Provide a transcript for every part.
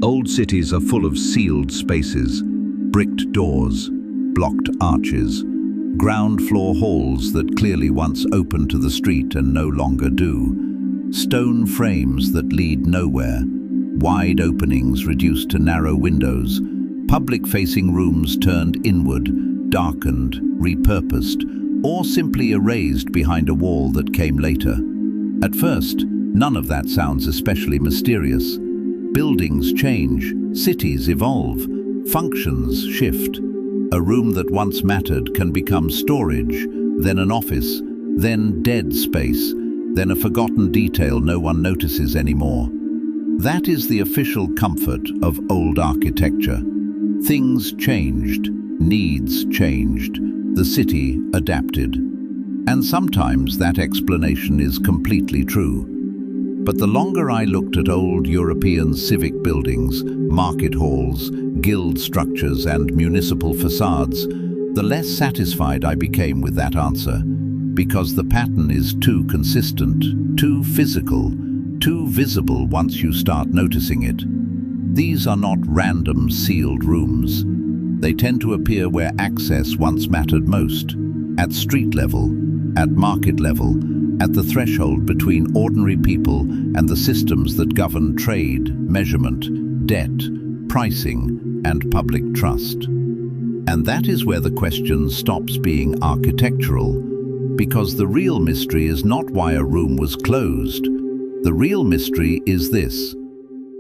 Old cities are full of sealed spaces, bricked doors, blocked arches, ground floor halls that clearly once opened to the street and no longer do, stone frames that lead nowhere, wide openings reduced to narrow windows, public-facing rooms turned inward, darkened, repurposed, or simply erased behind a wall that came later. At first, none of that sounds especially mysterious. Buildings change, cities evolve, functions shift. A room that once mattered can become storage, then an office, then dead space, then a forgotten detail no one notices anymore. That is the official comfort of old architecture. Things changed, needs changed, the city adapted. And sometimes that explanation is completely true. But the longer I looked at old European civic buildings, market halls, guild structures and municipal facades, the less satisfied I became with that answer, because the pattern is too consistent, too physical, too visible once you start noticing it. These are not random sealed rooms. They tend to appear where access once mattered most, at street level, at market level, at the threshold between ordinary people and the systems that govern trade, measurement, debt, pricing, and public trust. And that is where the question stops being architectural, because the real mystery is not why a room was closed. The real mystery is this: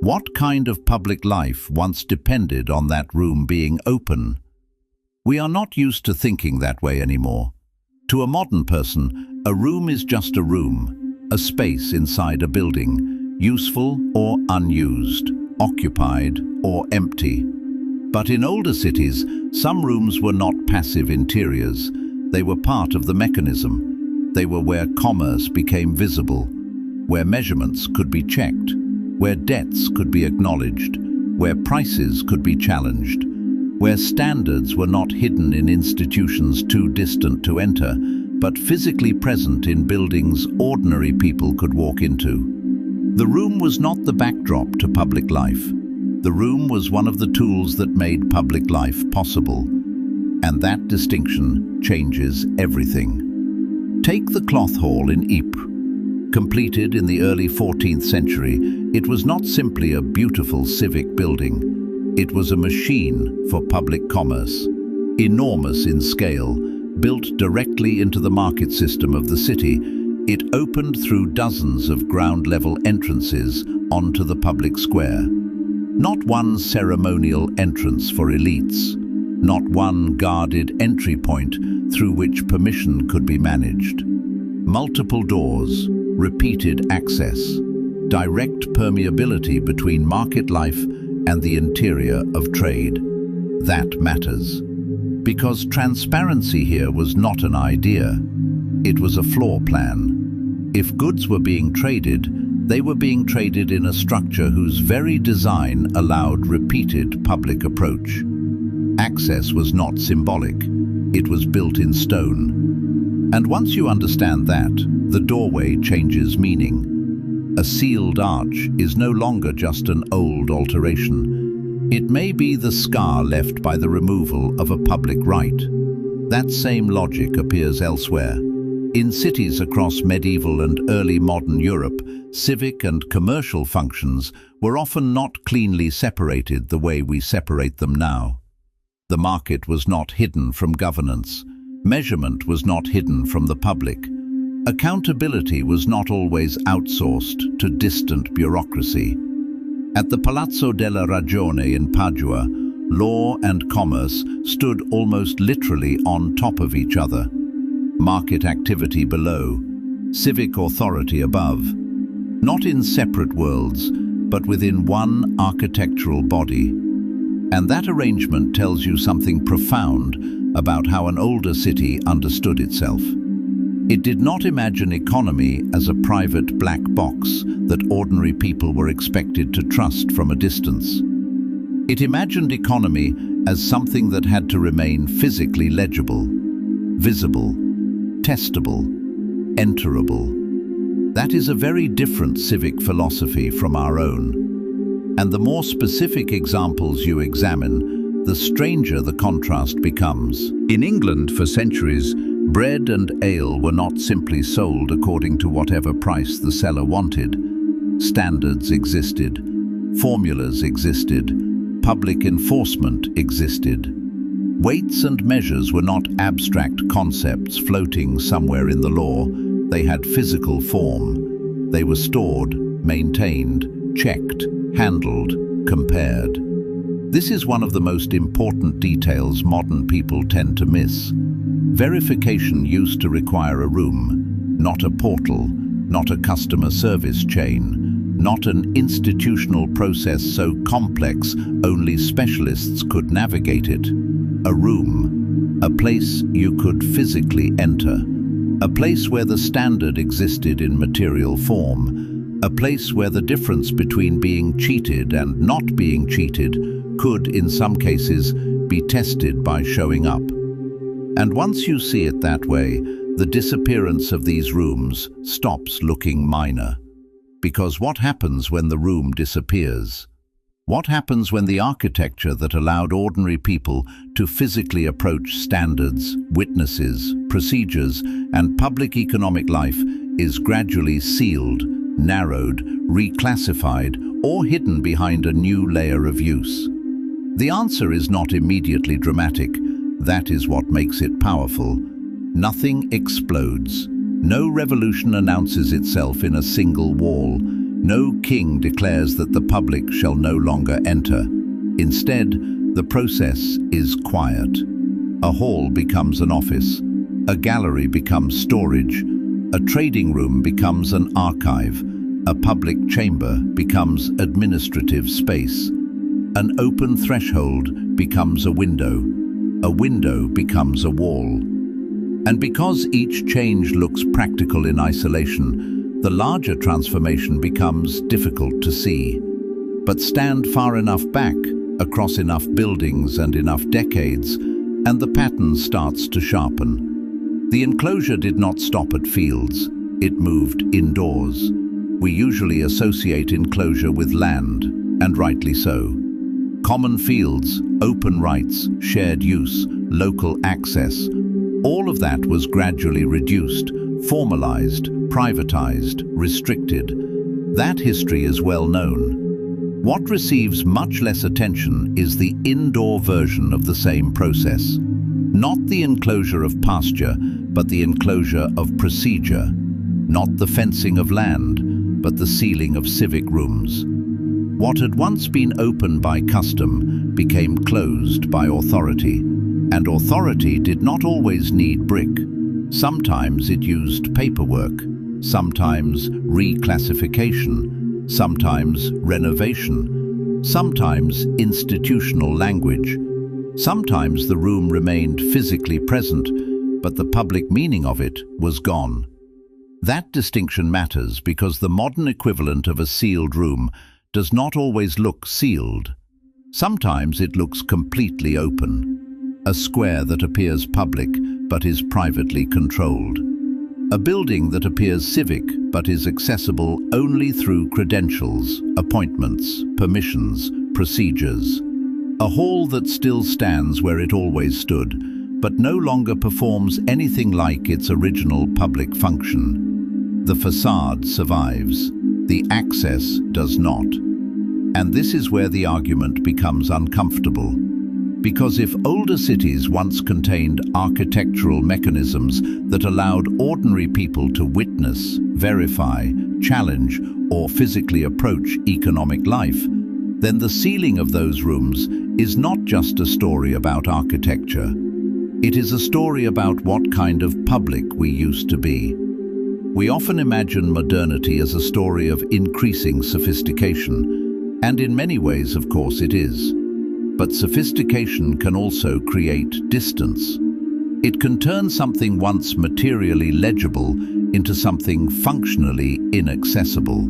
what kind of public life once depended on that room being open? We are not used to thinking that way anymore. To a modern person, a room is just a room, a space inside a building, useful or unused, occupied or empty. But in older cities, some rooms were not passive interiors. They were part of the mechanism. They were where commerce became visible, where measurements could be checked, where debts could be acknowledged, where prices could be challenged, where standards were not hidden in institutions too distant to enter, but physically present in buildings ordinary people could walk into. The room was not the backdrop to public life. The room was one of the tools that made public life possible. And that distinction changes everything. Take the Cloth Hall in Ypres. Completed in the early 14th century, it was not simply a beautiful civic building. It was a machine for public commerce, enormous in scale, built directly into the market system of the city. It opened through dozens of ground-level entrances onto the public square. Not one ceremonial entrance for elites, not one guarded entry point through which permission could be managed. Multiple doors, repeated access, direct permeability between market life and the interior of trade. That matters. Because transparency here was not an idea. It was a floor plan. If goods were being traded, they were being traded in a structure whose very design allowed repeated public approach. Access was not symbolic. It was built in stone. And once you understand that, the doorway changes meaning. A sealed arch is no longer just an old alteration. It may be the scar left by the removal of a public right. That same logic appears elsewhere. In cities across medieval and early modern Europe, civic and commercial functions were often not cleanly separated the way we separate them now. The market was not hidden from governance. Measurement was not hidden from the public. Accountability was not always outsourced to distant bureaucracy. At the Palazzo della Ragione in Padua, law and commerce stood almost literally on top of each other. Market activity below, civic authority above. Not in separate worlds, but within one architectural body. And that arrangement tells you something profound about how an older city understood itself. It did not imagine economy as a private black box that ordinary people were expected to trust from a distance. It imagined economy as something that had to remain physically legible, visible, testable, enterable. That is a very different civic philosophy from our own. And the more specific examples you examine, the stranger the contrast becomes. In England for centuries, bread and ale were not simply sold according to whatever price the seller wanted. Standards existed, formulas existed, public enforcement existed. Weights and measures were not abstract concepts floating somewhere in the law. They had physical form. They were stored, maintained, checked, handled, compared. This is one of the most important details modern people tend to miss. Verification used to require a room, not a portal, not a customer service chain, not an institutional process so complex only specialists could navigate it. A room, a place you could physically enter, a place where the standard existed in material form, a place where the difference between being cheated and not being cheated could, in some cases, be tested by showing up. And once you see it that way, the disappearance of these rooms stops looking minor. Because what happens when the room disappears? What happens when the architecture that allowed ordinary people to physically approach standards, witnesses, procedures, and public economic life is gradually sealed, narrowed, reclassified, or hidden behind a new layer of use? The answer is not immediately dramatic. That is what makes it powerful. Nothing explodes. No revolution announces itself in a single wall. No king declares that the public shall no longer enter. Instead, the process is quiet. A hall becomes an office. A gallery becomes storage. A trading room becomes an archive. A public chamber becomes administrative space. An open threshold becomes a window. A window becomes a wall. And because each change looks practical in isolation, the larger transformation becomes difficult to see. But stand far enough back, across enough buildings and enough decades, and the pattern starts to sharpen. The enclosure did not stop at fields. It moved indoors. We usually associate enclosure with land, and rightly so. Common fields, open rights, shared use, local access, all of that was gradually reduced, formalized, privatized, restricted. That history is well known. What receives much less attention is the indoor version of the same process. Not the enclosure of pasture, but the enclosure of procedure. Not the fencing of land, but the sealing of civic rooms. What had once been open by custom became closed by authority. And authority did not always need brick. Sometimes it used paperwork, sometimes reclassification, sometimes renovation, sometimes institutional language. Sometimes the room remained physically present, but the public meaning of it was gone. That distinction matters because the modern equivalent of a sealed room does not always look sealed. Sometimes it looks completely open. A square that appears public but is privately controlled. A building that appears civic but is accessible only through credentials, appointments, permissions, procedures. A hall that still stands where it always stood, but no longer performs anything like its original public function. The facade survives, the access does not. And this is where the argument becomes uncomfortable. Because if older cities once contained architectural mechanisms that allowed ordinary people to witness, verify, challenge, or physically approach economic life, then the sealing of those rooms is not just a story about architecture. It is a story about what kind of public we used to be. We often imagine modernity as a story of increasing sophistication, and in many ways, of course, it is. But sophistication can also create distance. It can turn something once materially legible into something functionally inaccessible.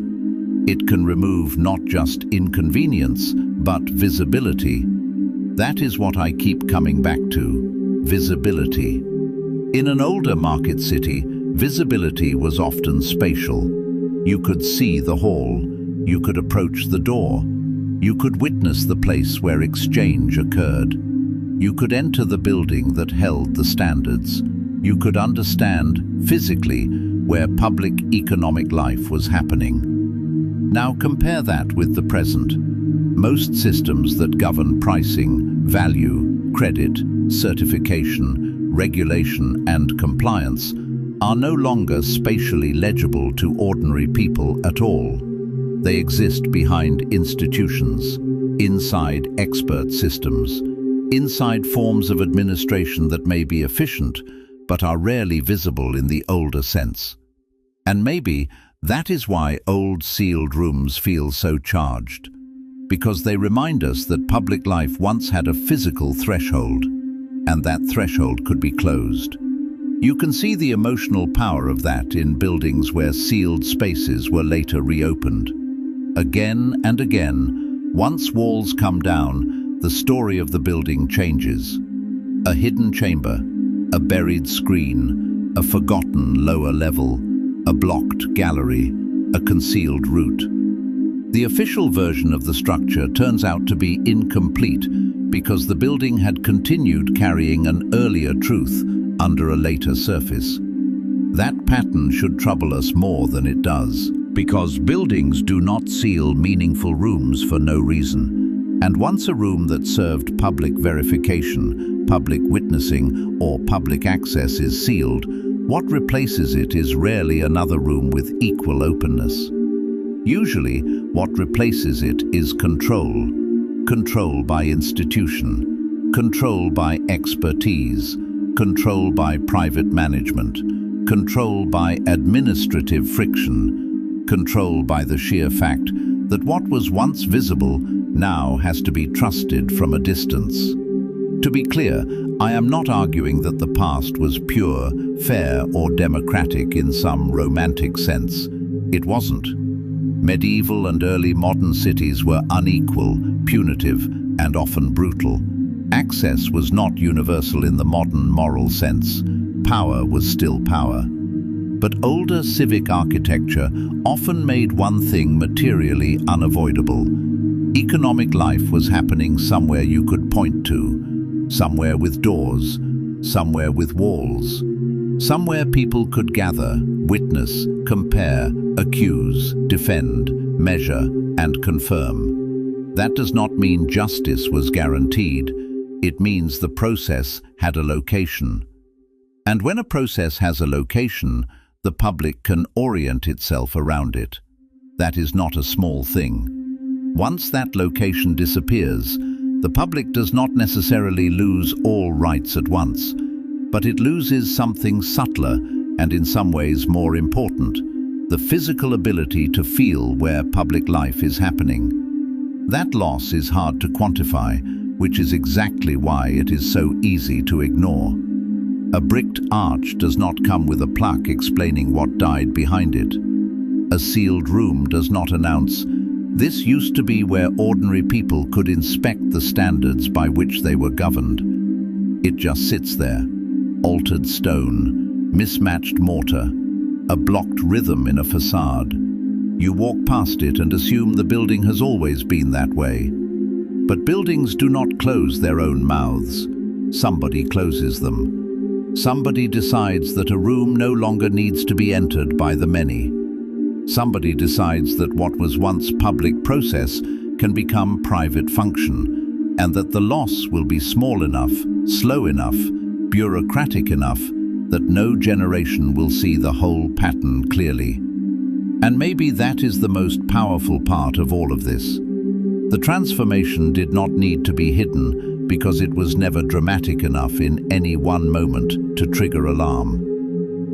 It can remove not just inconvenience, but visibility. That is what I keep coming back to, visibility. In an older market city, visibility was often spatial. You could see the hall, you could approach the door, You could witness the place where exchange occurred. You could enter the building that held the standards. You could understand, physically, where public economic life was happening. Now compare that with the present. Most systems that govern pricing, value, credit, certification, regulation, and compliance are no longer spatially legible to ordinary people at all. They exist behind institutions, inside expert systems, inside forms of administration that may be efficient, but are rarely visible in the older sense. And maybe that is why old sealed rooms feel so charged, because they remind us that public life once had a physical threshold, and that threshold could be closed. You can see the emotional power of that in buildings where sealed spaces were later reopened. Again and again, once walls come down, the story of the building changes. A hidden chamber, a buried screen, a forgotten lower level, a blocked gallery, a concealed route. The official version of the structure turns out to be incomplete because the building had continued carrying an earlier truth under a later surface. That pattern should trouble us more than it does, because buildings do not seal meaningful rooms for no reason. And once a room that served public verification, public witnessing, or public access is sealed, what replaces it is rarely another room with equal openness. Usually, what replaces it is control. Control by institution, control by expertise, control by private management, control by administrative friction, control by the sheer fact that what was once visible now has to be trusted from a distance. To be clear, I am not arguing that the past was pure, fair, or democratic in some romantic sense. It wasn't. Medieval and early modern cities were unequal, punitive, and often brutal. Access was not universal in the modern moral sense. Power was still power. But older civic architecture often made one thing materially unavoidable. Economic life was happening somewhere you could point to, somewhere with doors, somewhere with walls, somewhere people could gather, witness, compare, accuse, defend, measure, and confirm. That does not mean justice was guaranteed. It means the process had a location. And when a process has a location, the public can orient itself around it. That is not a small thing. Once that location disappears, the public does not necessarily lose all rights at once, but it loses something subtler and in some ways more important, the physical ability to feel where public life is happening. That loss is hard to quantify, which is exactly why it is so easy to ignore. A bricked arch does not come with a plaque explaining what died behind it. A sealed room does not announce, "This used to be where ordinary people could inspect the standards by which they were governed." It just sits there, altered stone, mismatched mortar, a blocked rhythm in a facade. You walk past it and assume the building has always been that way. But buildings do not close their own mouths. Somebody closes them. Somebody decides that a room no longer needs to be entered by the many. Somebody decides that what was once public process can become private function, and that the loss will be small enough, slow enough, bureaucratic enough that no generation will see the whole pattern clearly. And maybe that is the most powerful part of all of this. The transformation did not need to be hidden because it was never dramatic enough in any one moment to trigger alarm.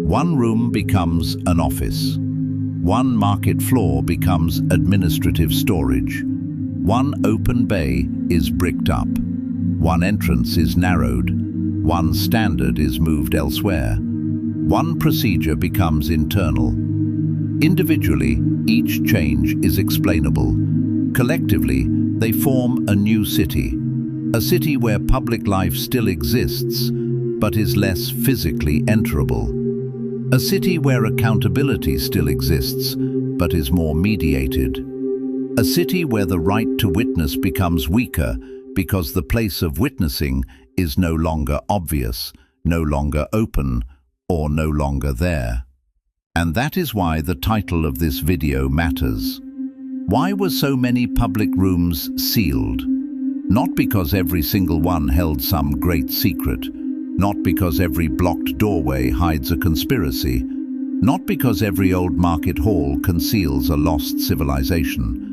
One room becomes an office. One market floor becomes administrative storage. One open bay is bricked up. One entrance is narrowed. One standard is moved elsewhere. One procedure becomes internal. Individually, each change is explainable. Collectively, they form a new city. A city where public life still exists, but is less physically enterable. A city where accountability still exists, but is more mediated. A city where the right to witness becomes weaker because the place of witnessing is no longer obvious, no longer open, or no longer there. And that is why the title of this video matters. Why were so many public rooms sealed? Not because every single one held some great secret, not because every blocked doorway hides a conspiracy, not because every old market hall conceals a lost civilization,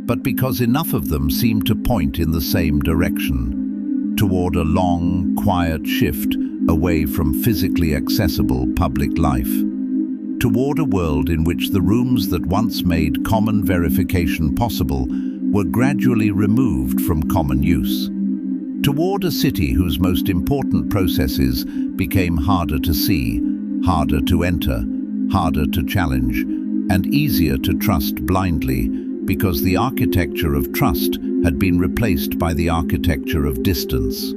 but because enough of them seem to point in the same direction, toward a long, quiet shift away from physically accessible public life, toward a world in which the rooms that once made common verification possible were gradually removed from common use, toward a city whose most important processes became harder to see, harder to enter, harder to challenge, and easier to trust blindly, because the architecture of trust had been replaced by the architecture of distance.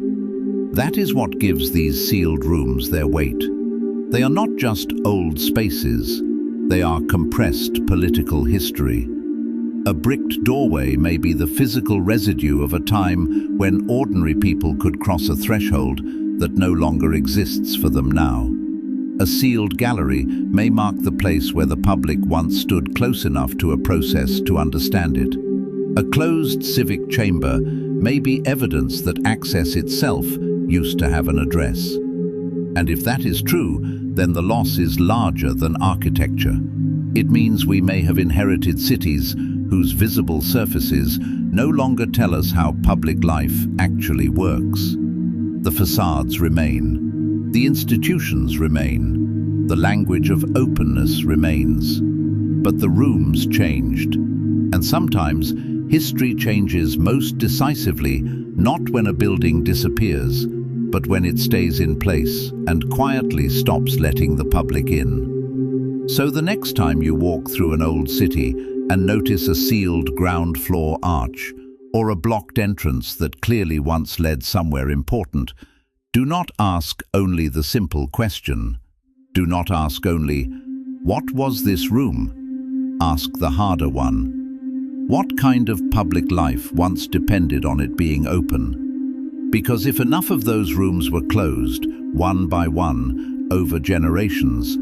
That is what gives these sealed rooms their weight. They are not just old spaces, they are compressed political history. A bricked doorway may be the physical residue of a time when ordinary people could cross a threshold that no longer exists for them now. A sealed gallery may mark the place where the public once stood close enough to a process to understand it. A closed civic chamber may be evidence that access itself used to have an address. And if that is true, then the loss is larger than architecture. It means we may have inherited cities whose visible surfaces no longer tell us how public life actually works. The facades remain. The institutions remain. The language of openness remains. But the rooms changed. And sometimes history changes most decisively not when a building disappears, but when it stays in place and quietly stops letting the public in. So the next time you walk through an old city and notice a sealed ground floor arch or a blocked entrance that clearly once led somewhere important, do not ask only the simple question. Do not ask only, "What was this room?" Ask the harder one. What kind of public life once depended on it being open? Because if enough of those rooms were closed, one by one, over generations,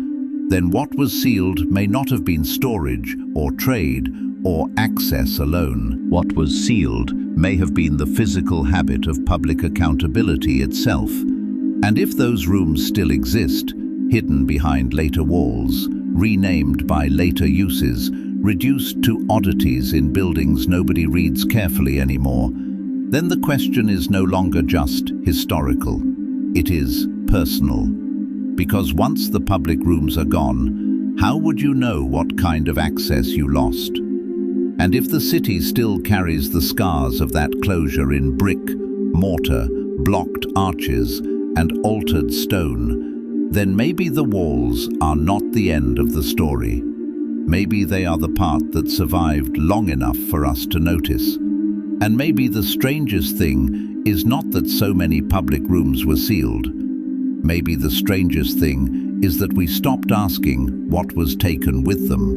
then what was sealed may not have been storage or trade or access alone. What was sealed may have been the physical habit of public accountability itself. And if those rooms still exist, hidden behind later walls, renamed by later uses, reduced to oddities in buildings nobody reads carefully anymore, then the question is no longer just historical. It is personal. Because once the public rooms are gone, how would you know what kind of access you lost? And if the city still carries the scars of that closure in brick, mortar, blocked arches, and altered stone, then maybe the walls are not the end of the story. Maybe they are the part that survived long enough for us to notice. And maybe the strangest thing is not that so many public rooms were sealed. Maybe the strangest thing is that we stopped asking what was taken with them.